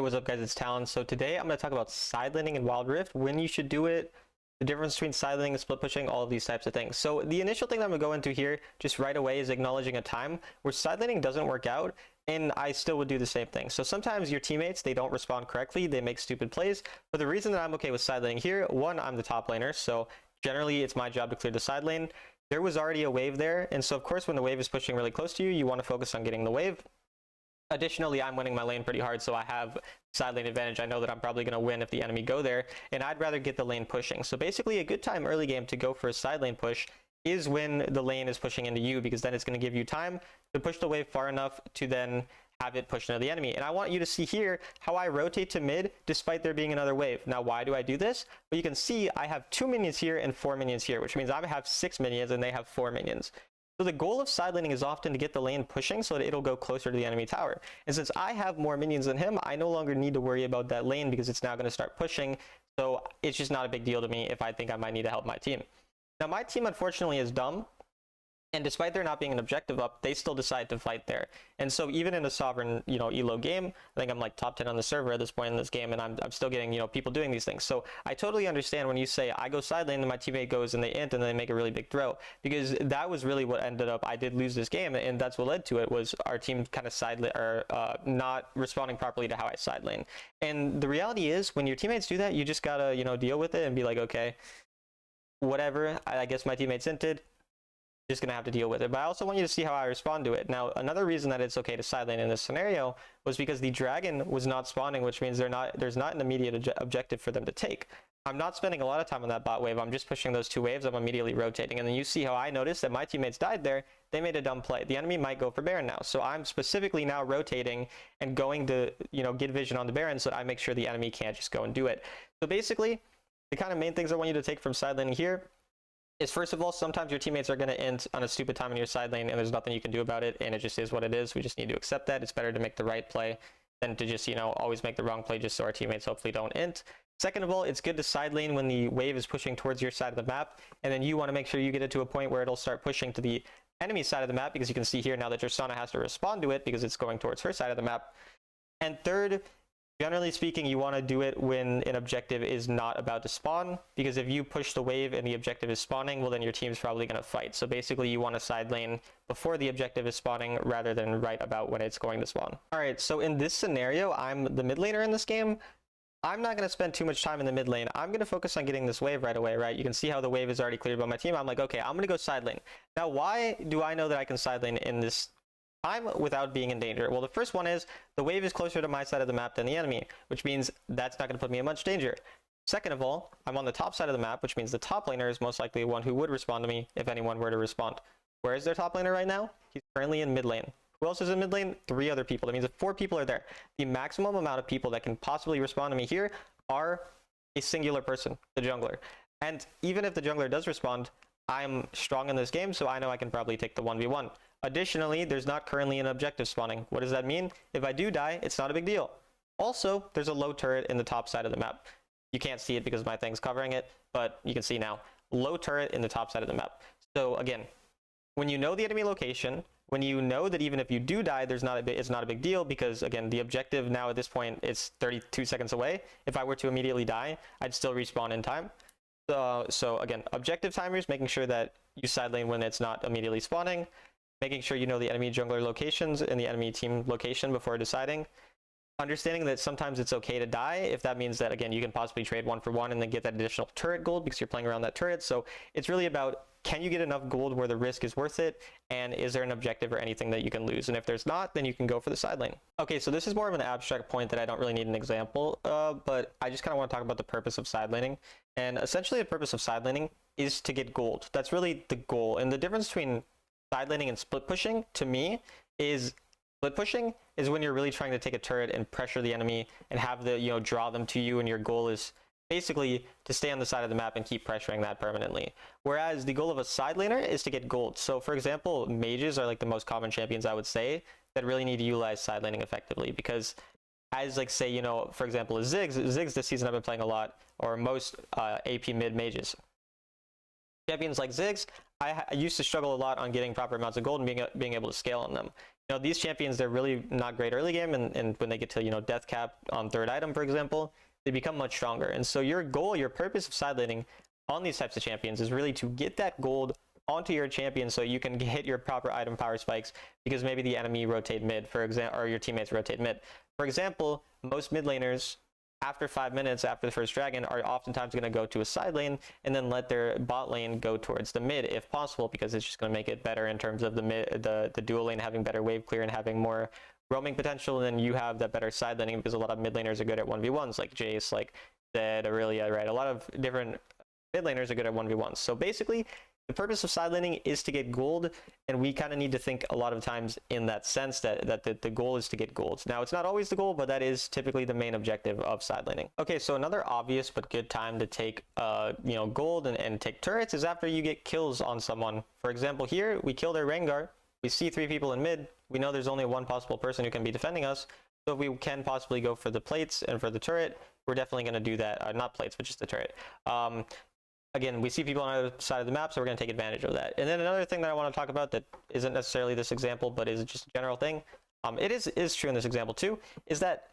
what's up guys, it's Talon. So today I'm going to talk about side laning in Wild Rift, when you should do it, the difference between side laning and split pushing, all of these types of things. So the initial thing that I'm going to go into here just right away is acknowledging a time where side laning doesn't work out and I still would do the same thing. So sometimes your teammates, they don't respond correctly, they make stupid plays, but the reason that I'm okay with side laning here, one, I'm the top laner, so generally it's my job to clear the side lane. There was already a wave there, and so of course when the wave is pushing really close to you, you want to focus on getting the wave. Additionally, I'm winning my lane pretty hard, so I have side lane advantage. I know that I'm probably going to win if the enemy go there, and I'd rather get the lane pushing. So basically, a good time early game to go for a side lane push is when the lane is pushing into you, because then it's going to give you time to push the wave far enough to then have it push into the enemy. And I want you to see here how I rotate to mid despite there being another wave. Now, why do I do this? Well, you can see I have 2 minions here and 4 minions here, which means I have 6 minions and they have 4 minions. So the goal of side laning is often to get the lane pushing so that it'll go closer to the enemy tower. And since I have more minions than him, I no longer need to worry about that lane because it's now going to start pushing. So it's just not a big deal to me if I think I might need to help my team. Now my team unfortunately is dumb. And despite there not being an objective up, they still decide to fight there. And so even in a sovereign, elo game, I think I'm like top 10 on the server at this point in this game, and I'm still getting, people doing these things. So I totally understand when you say I go side lane and my teammate goes and they int and then they make a really big throw, because that was really what ended up, I did lose this game, and that's what led to it, was our team kind of not responding properly to how I side lane. And the reality is when your teammates do that, you just gotta, deal with it and be like, okay, whatever, I guess my teammates inted. Just gonna have to deal with it. But I also want you to see how I respond to it. Now, another reason that it's okay to side lane in this scenario was because the dragon was not spawning, which means there's not an immediate objective for them to take. I'm not spending a lot of time on that bot wave. I'm just pushing those 2 waves. I'm immediately rotating. And then you see how I noticed that my teammates died there. They made a dumb play. The enemy might go for Baron now. So I'm specifically now rotating and going to, get vision on the Baron so that I make sure the enemy can't just go and do it. So basically, the kind of main things I want you to take from side laning here is, first of all, sometimes your teammates are going to int on a stupid time in your side lane and there's nothing you can do about it, and it just is what it is. We just need to accept that. It's better to make the right play than to just, always make the wrong play just so our teammates hopefully don't int. Second of all, it's good to side lane when the wave is pushing towards your side of the map, and then you want to make sure you get it to a point where it'll start pushing to the enemy side of the map, because you can see here now that Tristana has to respond to it because it's going towards her side of the map. And third, generally speaking, you want to do it when an objective is not about to spawn, because if you push the wave and the objective is spawning, well then your team's probably going to fight. So basically you want to side lane before the objective is spawning rather than right about when it's going to spawn. Alright, so in this scenario, I'm the mid laner in this game. I'm not going to spend too much time in the mid lane. I'm going to focus on getting this wave right away, right? You can see how the wave is already cleared by my team. I'm like, okay, I'm going to go side lane. Now, why do I know that I can side lane in this time without being in danger? Well, the first one is the wave is closer to my side of the map than the enemy, which means that's not going to put me in much danger. Second of all, I'm on the top side of the map, which means the top laner is most likely the one who would respond to me if anyone were to respond. Where is their top laner right now? He's currently in mid lane. Who else is in mid lane? 3 other people. That means that 4 people are there. The maximum amount of people that can possibly respond to me here are a singular person, the jungler. And even if the jungler does respond, I'm strong in this game, so I know I can probably take the 1v1. Additionally, there's not currently an objective spawning. What does that mean? If I do die, it's not a big deal. Also, there's a low turret in the top side of the map. You can't see it because my thing's covering it, but you can see now. Low turret in the top side of the map. So again, when you know the enemy location, when you know that even if you do die, it's not a big deal, because again, the objective now at this point is 32 seconds away. If I were to immediately die, I'd still respawn in time. So again, objective timers, making sure that you side lane when it's not immediately spawning, making sure you know the enemy jungler locations and the enemy team location before deciding. Understanding that sometimes it's okay to die if that means that, again, you can possibly trade 1 for 1 and then get that additional turret gold because you're playing around that turret. So it's really about, can you get enough gold where the risk is worth it, and is there an objective or anything that you can lose? And if there's not, then you can go for the side lane. Okay, so this is more of an abstract point that I don't really need an example, but I just kind of want to talk about the purpose of side laning. And essentially the purpose of side laning is to get gold. That's really the goal. And the difference between side laning and split pushing, to me, is split pushing is when you're really trying to take a turret and pressure the enemy and have the, draw them to you, and your goal is basically to stay on the side of the map and keep pressuring that permanently. Whereas the goal of a side laner is to get gold. So for example, mages are like the most common champions, I would say, that really need to utilize side laning effectively, because as like say, for example, Ziggs this season I've been playing a lot, or most AP mid mages. Champions like Ziggs, I used to struggle a lot on getting proper amounts of gold and being able to scale on them. You know, these champions, they're really not great early game, and when they get to, you know, death cap on third item, for example, they become much stronger. And so your goal, your purpose of side laning on these types of champions is really to get that gold onto your champion so you can hit your proper item power spikes, because maybe the enemy rotate mid, for example, or your teammates rotate mid. For example, most mid laners after 5 minutes after the first dragon are oftentimes going to go to a side lane and then let their bot lane go towards the mid if possible, because it's just going to make it better in terms of the dual lane having better wave clear and having more roaming potential. And then you have that better side laning because a lot of mid laners are good at 1v1s, like Jace, like Zed, Aurelia, right? A lot of different mid laners are good at 1v1s. So basically, the purpose of side laning is to get gold, and we kind of need to think a lot of times in that sense that the goal is to get gold. Now, it's not always the goal, but that is typically the main objective of side laning. Okay, so another obvious but good time to take you know, gold and take turrets is after you get kills on someone. For example, here we kill their Rengar. We see 3 people in mid. We know there's only one possible person who can be defending us. So if we can possibly go for the plates and for the turret, we're definitely going to do that. Not plates, but just the turret. Again, we see people on the other side of the map, so we're going to take advantage of that. And then another thing that I want to talk about that isn't necessarily this example, but is just a general thing, it is true in this example too, is that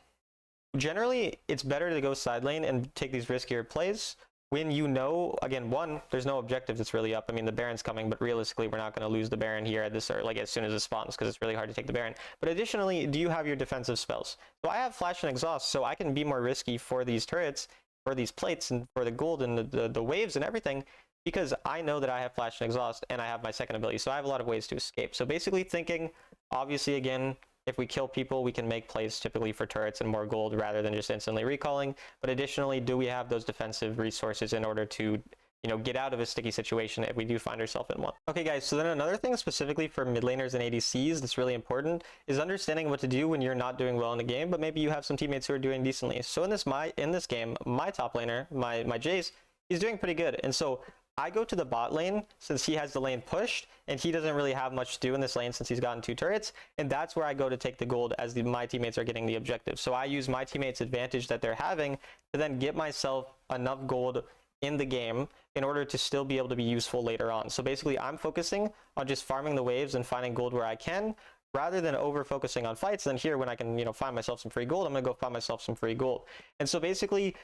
generally it's better to go side lane and take these riskier plays when you know, again, one, there's no objective that's really up. I mean, the Baron's coming, but realistically, we're not going to lose the Baron here at this, or like as soon as it spawns, because it's really hard to take the Baron. But additionally, do you have your defensive spells? So I have Flash and Exhaust, so I can be more risky for these turrets, for these plates, and for the gold and the waves and everything, because I know that I have Flash and Exhaust and I have my second ability, so I have a lot of ways to escape. So basically thinking, obviously, again, if we kill people, we can make plays typically for turrets and more gold rather than just instantly recalling. But additionally, do we have those defensive resources in order to, you know, get out of a sticky situation if we do find ourselves in one? Okay, guys, so then another thing specifically for mid laners and ADCs that's really important is understanding what to do when you're not doing well in the game, but maybe you have some teammates who are doing decently. So in this game, my top laner, my Jace, he's doing pretty good. And so I go to the bot lane since he has the lane pushed, and he doesn't really have much to do in this lane since he's gotten 2 turrets, and that's where I go to take the gold as my teammates are getting the objective. So I use my teammates' advantage that they're having to then get myself enough gold in the game in order to still be able to be useful later on. So basically, I'm focusing on just farming the waves and finding gold where I can, rather than over focusing on fights. Then here, when I can, you know, find myself some free gold, I'm gonna go find myself some free gold. And so basically,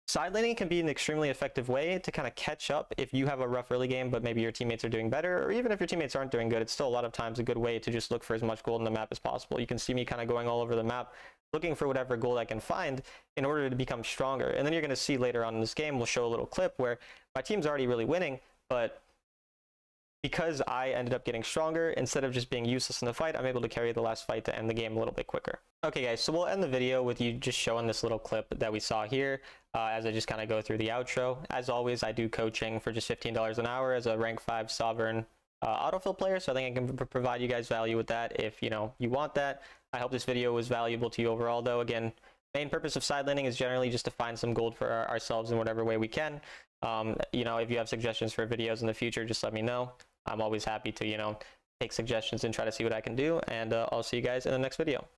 side laning can be an extremely effective way to kind of catch up if you have a rough early game, but maybe your teammates are doing better, or even if your teammates aren't doing good, it's still a lot of times a good way to just look for as much gold in the map as possible. You can see me kind of going all over the map, looking for whatever gold I can find in order to become stronger. And then you're going to see later on in this game, we'll show a little clip where my team's already really winning, but because I ended up getting stronger, instead of just being useless in the fight, I'm able to carry the last fight to end the game a little bit quicker. Okay, guys, so we'll end the video with you just showing this little clip that we saw here as I just kind of go through the outro. As always, I do coaching for just $15 an hour as a rank 5 sovereign autofill player, so I think I can provide you guys value with that if, you know, you want that. I hope this video was valuable to you overall, though. Again, main purpose of side laning is generally just to find some gold for ourselves in whatever way we can. You know, if you have suggestions for videos in the future, just let me know. I'm always happy to, you know, take suggestions and try to see what I can do, and I'll see you guys in the next video.